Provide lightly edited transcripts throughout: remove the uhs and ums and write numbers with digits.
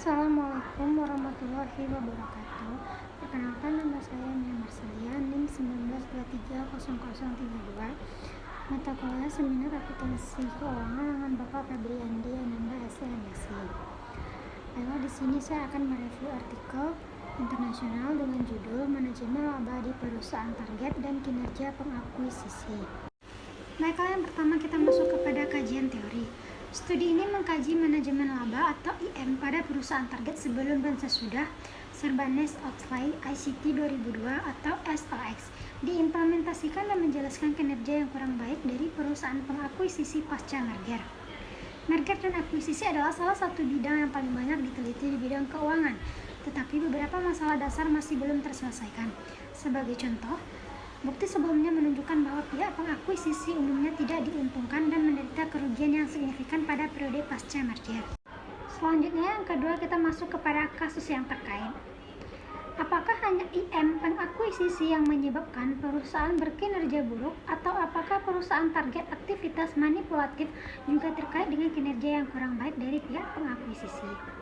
Assalamualaikum warahmatullahi wabarakatuh. Perkenalkan, nama saya Nia Marcelia, NIM 19230032. Mata kuliah Seminar Akuntansi Keuangan dengan Bapak Febriandi Ananda SMSI. Baiklah, di sini saya akan mereview artikel internasional dengan judul Manajemen Laba di Perusahaan Target dan Kinerja Pengakuisisi. Baiklah, yang pertama kita masuk kepada kajian teori. Studi ini mengkaji manajemen laba atau IM pada perusahaan target sebelum dan sesudah Sarbanes-Oxley ICT 2002 atau SOX, diimplementasikan dan menjelaskan kinerja yang kurang baik dari perusahaan pengakuisisi pasca merger. Merger dan akuisisi adalah salah satu bidang yang paling banyak diteliti di bidang keuangan, tetapi beberapa masalah dasar masih belum terselesaikan. Sebagai contoh, bukti sebelumnya menunjukkan bahwa pihak pengakuisisi umumnya tidak diuntungkan dan menderita kerugian yang signifikan pada periode pasca merger. Selanjutnya, yang kedua, kita masuk kepada kasus yang terkait. Apakah hanya IM pengakuisisi yang menyebabkan perusahaan berkinerja buruk, atau apakah perusahaan target aktivitas manipulatif juga terkait dengan kinerja yang kurang baik dari pihak pengakuisisi?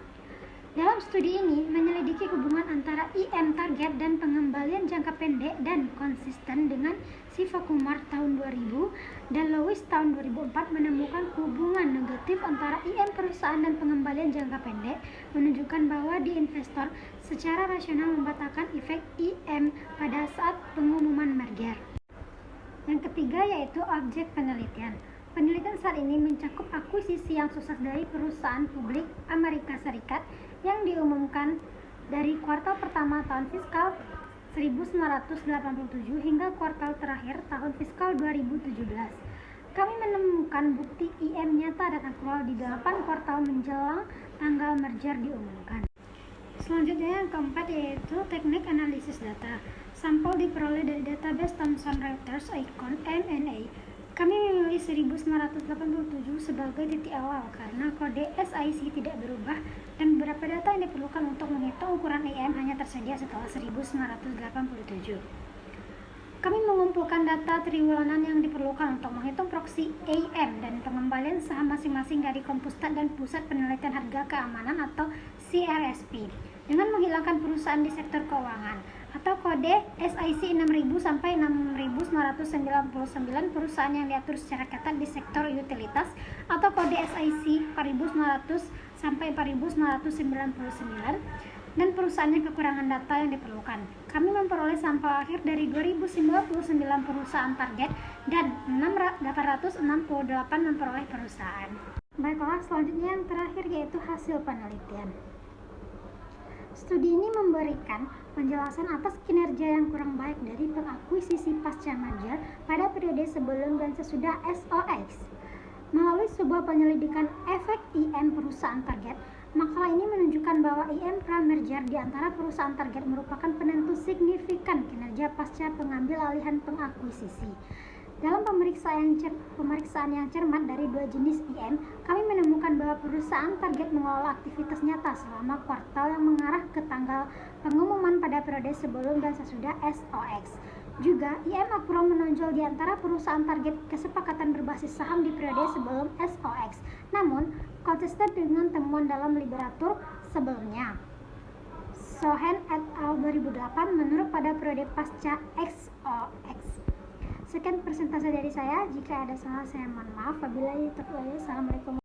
Dalam studi ini menyelidiki hubungan antara IM target dan pengembalian jangka pendek dan konsisten dengan Sivakumar tahun 2000 dan Lewis tahun 2004 menemukan hubungan negatif antara IM perusahaan dan pengembalian jangka pendek, menunjukkan bahwa di investor secara rasional membatalkan efek IM pada saat pengumuman merger. Yang ketiga yaitu objek penelitian. Penelitian saat ini mencakup akuisisi yang sukses dari perusahaan publik Amerika Serikat yang diumumkan dari kuartal pertama tahun fiskal 1987 hingga kuartal terakhir tahun fiskal 2017. Kami menemukan bukti IM nyata dan aktual di 8 kuartal menjelang tanggal merger diumumkan. Selanjutnya yang keempat yaitu teknik analisis data. Sampel diperoleh dari database Thomson Reuters Icon M&A. Kami memilih 1987 sebagai titik awal karena kode SIC tidak berubah dan beberapa data yang diperlukan untuk menghitung ukuran IM hanya tersedia setelah 1987. Kami mengumpulkan data triwulan yang diperlukan untuk menghitung proksi AM dan pengembalian saham masing-masing dari Compustat dan Pusat Penelitian Harga Keamanan atau CRSP dengan menghilangkan perusahaan di sektor keuangan atau kode SIC 6000 sampai 6999 perusahaan yang diatur secara ketat di sektor utilitas atau kode SIC 4900 sampai 4999 dan perusahaan yang kekurangan data yang diperlukan. Kami memperoleh sampel akhir dari 2099 perusahaan target dan 868 memperoleh perusahaan. Baiklah, selanjutnya yang terakhir yaitu hasil penelitian. Studi ini memberikan penjelasan atas kinerja yang kurang baik dari pengakuisisi pasca merger pada periode sebelum dan sesudah SOX. Melalui sebuah penyelidikan efek IM perusahaan target, makalah ini menunjukkan bahwa IM pra-merger di antara perusahaan target merupakan penentu signifikan kinerja pasca pengambil alihan pengakuisisi. Dalam pemeriksaan yang cermat dari dua jenis IM, kami menemukan bahwa perusahaan target mengelola aktivitas nyata selama kuartal yang mengarah ke tanggal pengumuman pada periode sebelum dan sesudah SOX. Juga, IM aktual menonjol di antara perusahaan target kesepakatan berbasis saham di periode sebelum SOX, namun konsisten dengan temuan dalam literatur sebelumnya. Sohen et al. 2008 menurut pada periode pasca SOX. Sekian presentasi dari saya. Jika ada salah, saya mohon maaf. Wabillahi taufiq. Assalamualaikum.